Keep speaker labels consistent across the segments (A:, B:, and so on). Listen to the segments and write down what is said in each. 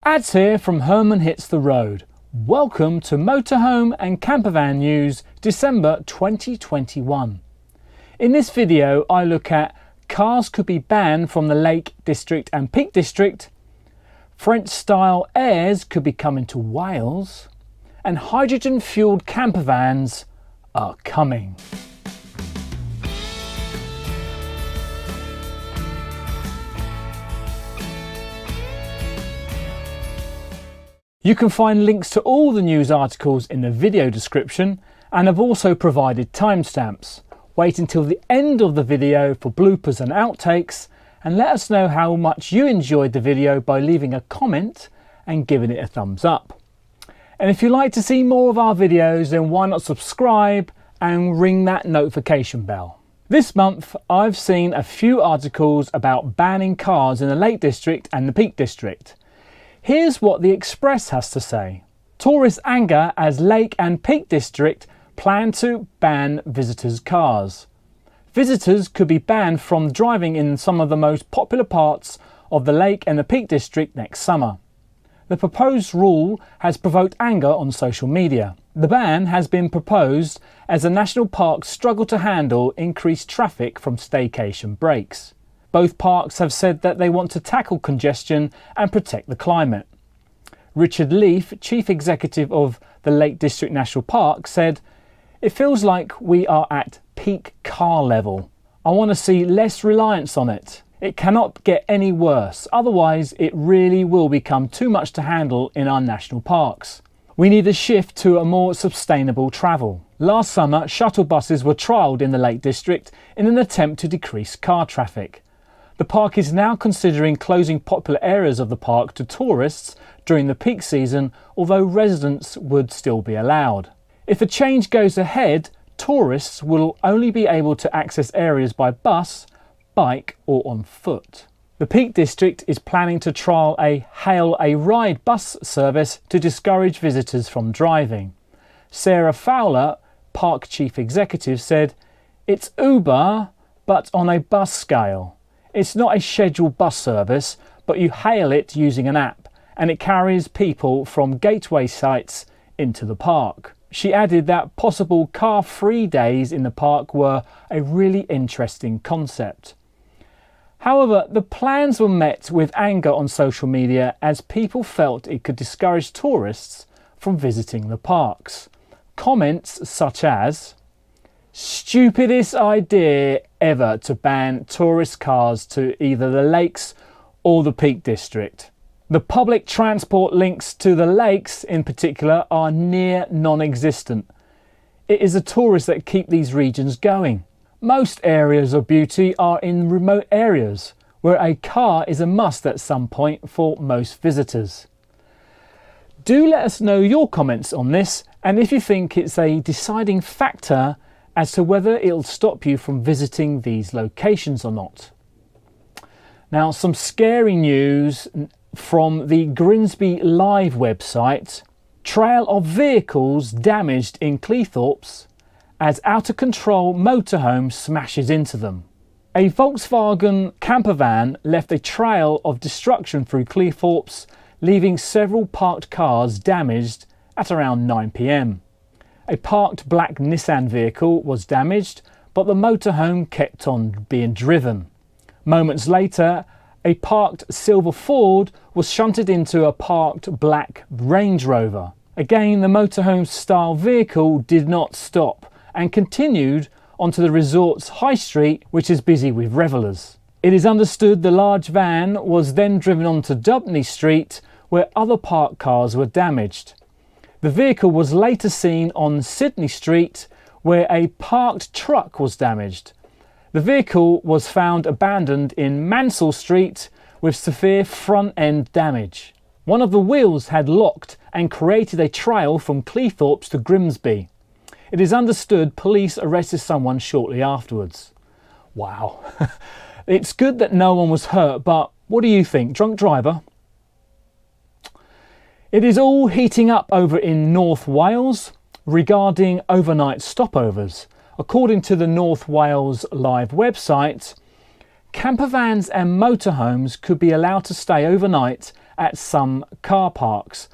A: Ads here from Herman Hits the Road. Welcome to Motorhome and Campervan News, December 2021. In this video I look at cars could be banned from the Lake District and Peak District, French style airs could be coming to Wales, and hydrogen fueled campervans are coming. You can find links to all the news articles in the video description, and I've also provided timestamps. Wait until the end of the video for bloopers and outtakes, and let us know how much you enjoyed the video by leaving a comment and giving it a thumbs up. And if you'd like to see more of our videos, then why not subscribe and ring that notification bell. This month I've seen a few articles about banning cars in the Lake District and the Peak District. Here's what the Express has to say. Tourist anger as Lake and Peak District plan to ban visitors' cars. Visitors could be banned from driving in some of the most popular parts of the Lake and the Peak District next summer. The proposed rule has provoked anger on social media. The ban has been proposed as the national parks struggle to handle increased traffic from staycation breaks. Both parks have said that they want to tackle congestion and protect the climate. Richard Leaf, Chief Executive of the Lake District National Park, said, "It feels like we are at peak car level. I want to see less reliance on it. It cannot get any worse, otherwise it really will become too much to handle in our national parks. We need a shift to a more sustainable travel." Last summer, shuttle buses were trialled in the Lake District in an attempt to decrease car traffic. The park is now considering closing popular areas of the park to tourists during the peak season, although residents would still be allowed. If a change goes ahead, tourists will only be able to access areas by bus, bike or on foot. The Peak District is planning to trial a Hail a Ride bus service to discourage visitors from driving. Sarah Fowler, Park Chief Executive, said, "It's Uber, but on a bus scale. It's not a scheduled bus service, but you hail it using an app, and it carries people from gateway sites into the park." She added that possible car-free days in the park were a really interesting concept. However, the plans were met with anger on social media as people felt it could discourage tourists from visiting the parks. Comments such as, "Stupidest idea ever to ban tourist cars to either the lakes or the Peak District. The public transport links to the lakes in particular are near non-existent. It is the tourists that keep these regions going. Most areas of beauty are in remote areas where a car is a must at some point for most visitors." Do let us know your comments on this, and if you think it's a deciding factor as to whether it'll stop you from visiting these locations or not. Now, some scary news from the Grimsby Live website. Trail of vehicles damaged in Cleethorpes as out of control motorhome smashes into them. A Volkswagen campervan left a trail of destruction through Cleethorpes, leaving several parked cars damaged at around 9 p.m. A parked black Nissan vehicle was damaged, but the motorhome kept on being driven. Moments later, a parked silver Ford was shunted into a parked black Range Rover. Again, the motorhome style vehicle did not stop and continued onto the resort's high street, which is busy with revellers. It is understood the large van was then driven onto Dubney Street, where other parked cars were damaged. The vehicle was later seen on Sydney Street, where a parked truck was damaged. The vehicle was found abandoned in Mansell Street with severe front end damage. One of the wheels had locked and created a trail from Cleethorpes to Grimsby. It is understood police arrested someone shortly afterwards. Wow. It's good that no one was hurt, but what do you think? Drunk driver? It is all heating up over in North Wales regarding overnight stopovers. According to the North Wales Live website, campervans and motorhomes could be allowed to stay overnight at some car parks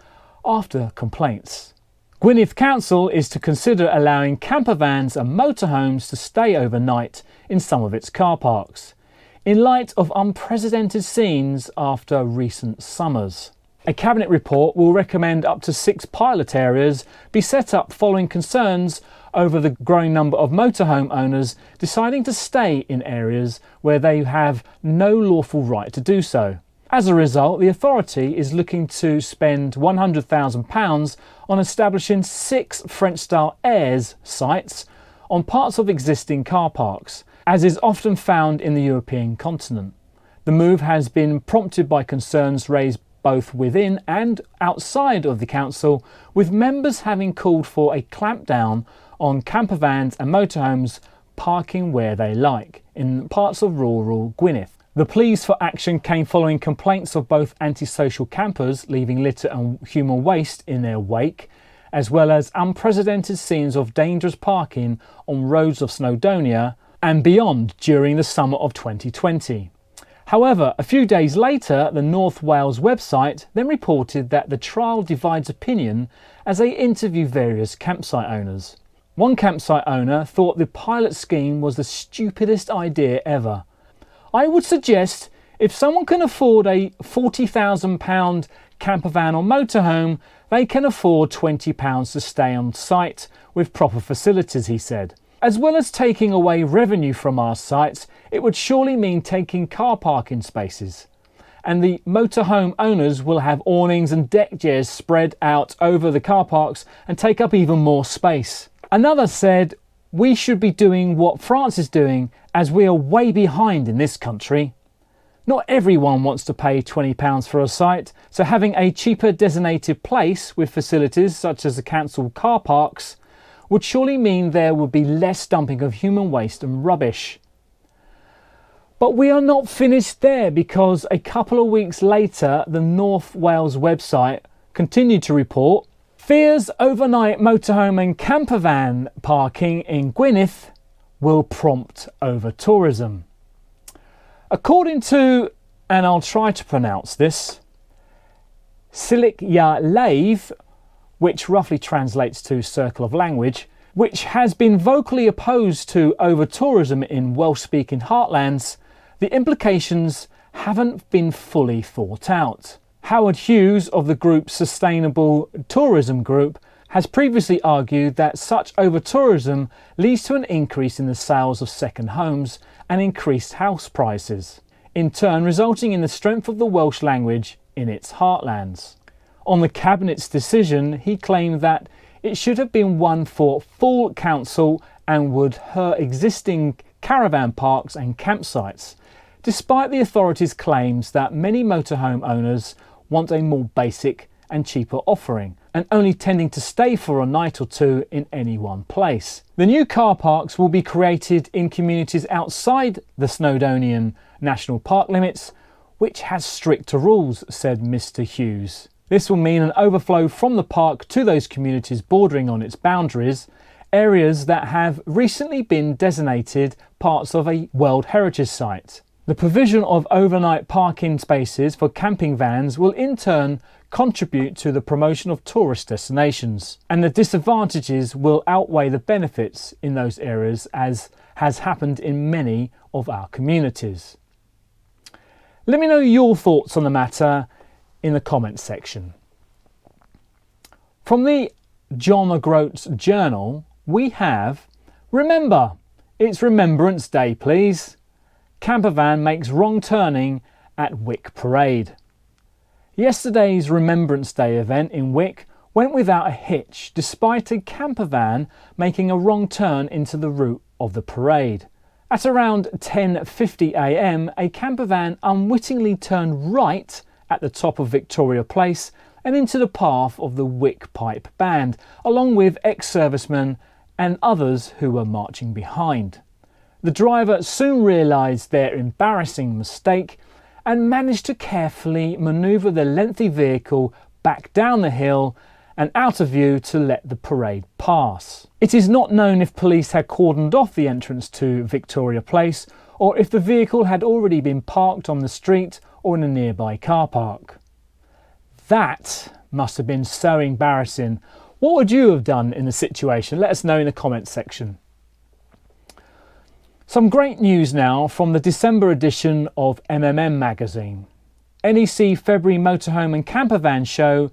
A: after complaints. Gwynedd Council is to consider allowing campervans and motorhomes to stay overnight in some of its car parks, in light of unprecedented scenes after recent summers. A Cabinet report will recommend up to 6 pilot areas be set up following concerns over the growing number of motorhome owners deciding to stay in areas where they have no lawful right to do so. As a result, the authority is looking to spend £100,000 on establishing 6 French-style airs sites on parts of existing car parks, as is often found in the European continent. The move has been prompted by concerns raised both within and outside of the council, with members having called for a clampdown on campervans and motorhomes parking where they like in parts of rural Gwynedd. The pleas for action came following complaints of both antisocial campers leaving litter and human waste in their wake, as well as unprecedented scenes of dangerous parking on roads of Snowdonia and beyond during the summer of 2020. However, a few days later, the N.Wales website then reported that the trial divides opinion as they interview various campsite owners. One campsite owner thought the pilot scheme was the stupidest idea ever. I would suggest if someone can afford a £40,000 campervan or motorhome, they can afford £20 to stay on site with proper facilities, he said. As well as taking away revenue from our sites, it would surely mean taking car parking spaces. And the motorhome owners will have awnings and deck chairs spread out over the car parks and take up even more space. Another said, "We should be doing what France is doing, as we are way behind in this country. Not everyone wants to pay £20 for a site, so having a cheaper designated place with facilities such as the council car parks would surely mean there would be less dumping of human waste and rubbish." But we are not finished there, because a couple of weeks later the N.Wales website continued to report fears overnight motorhome and campervan parking in Gwynedd will prompt over-tourism. According to, and I'll try to pronounce this, Silic Ya Lave, which roughly translates to Circle of Language, which has been vocally opposed to over-tourism in Welsh-speaking heartlands, the implications haven't been fully thought out. Howard Hughes of the group Sustainable Tourism Group has previously argued that such over-tourism leads to an increase in the sales of second homes and increased house prices, in turn resulting in the strength of the Welsh language in its heartlands. On the Cabinet's decision, he claimed that it should have been one for full council and would hurt existing caravan parks and campsites, despite the authorities' claims that many motorhome owners want a more basic and cheaper offering, and only tending to stay for a night or two in any one place. The new car parks will be created in communities outside the Snowdonian National Park limits, which has stricter rules, said Mr. Hughes. This will mean an overflow from the park to those communities bordering on its boundaries, areas that have recently been designated parts of a World Heritage Site. The provision of overnight parking spaces for camping vans will in turn contribute to the promotion of tourist destinations, and the disadvantages will outweigh the benefits in those areas, as has happened in many of our communities. Let me know your thoughts on the matter in the comments section. From the John O'Groats Journal, we have, remember, it's Remembrance Day please. Campervan makes wrong turning at Wick Parade. Yesterday's Remembrance Day event in Wick went without a hitch, despite a campervan making a wrong turn into the route of the parade. At around 10:50 a.m, a campervan unwittingly turned right at the top of Victoria Place and into the path of the Wick Pipe Band, along with ex-servicemen and others who were marching behind. The driver soon realised their embarrassing mistake and managed to carefully manoeuvre the lengthy vehicle back down the hill and out of view to let the parade pass. It is not known if police had cordoned off the entrance to Victoria Place or if the vehicle had already been parked on the street or in a nearby car park. That must have been so embarrassing. What would you have done in the situation? Let us know in the comments section. Some great news now from the December edition of magazine. NEC February Motorhome and Campervan show,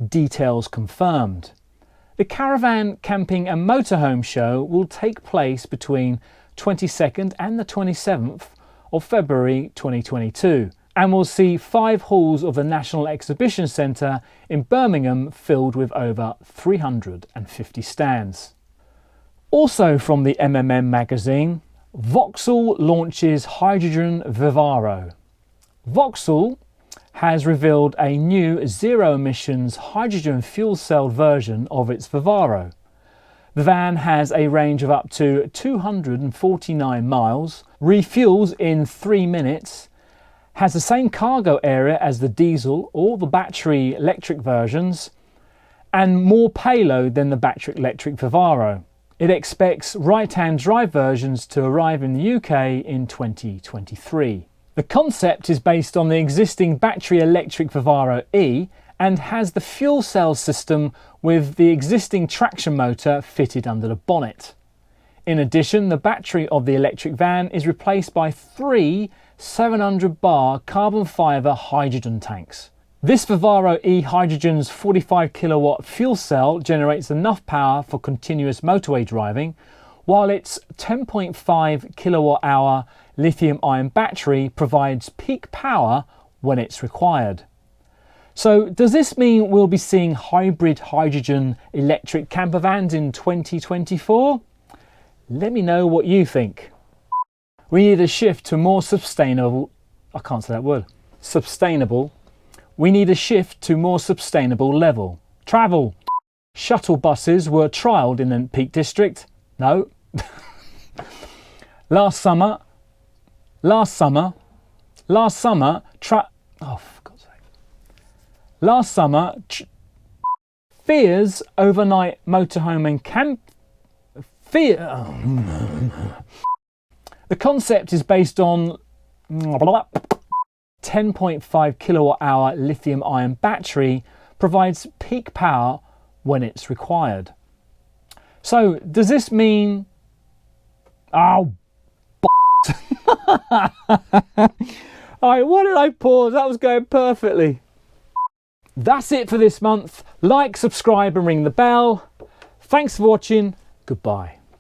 A: details confirmed. The Caravan, Camping and Motorhome Show will take place between 22nd and the 27th of February 2022 and will see 5 halls of the National Exhibition Centre in Birmingham filled with over 350 stands. Also from the magazine, Vauxhall launches hydrogen Vivaro. Vauxhall has revealed a new zero-emissions hydrogen fuel cell version of its Vivaro. The van has a range of up to 249 miles, refuels in 3 minutes, has the same cargo area as the diesel or the battery electric versions, and more payload than the battery electric Vivaro. It expects right-hand drive versions to arrive in the UK in 2023. The concept is based on the existing battery electric Vivaro E and has the fuel cell system with the existing traction motor fitted under the bonnet. In addition, the battery of the electric van is replaced by 3 700 bar carbon fibre hydrogen tanks. This Vivaro E Hydrogen's 45 kilowatt fuel cell generates enough power for continuous motorway driving, while its 10.5 kilowatt hour lithium-ion battery provides peak power when it's required. So does this mean we'll be seeing hybrid hydrogen electric campervans in 2024? Let me know what you think. We need a shift to more sustainable, we need a shift to more sustainable level. Travel. Shuttle buses were trialled in the Peak District. No. Last summer, Fears overnight motorhome and The concept is based on 10.5 kilowatt hour lithium ion battery provides peak power when it's required. So does this mean Alright, why did I pause? That was going perfectly. That's it for this month. Like, subscribe and ring the bell. Thanks for watching. Goodbye.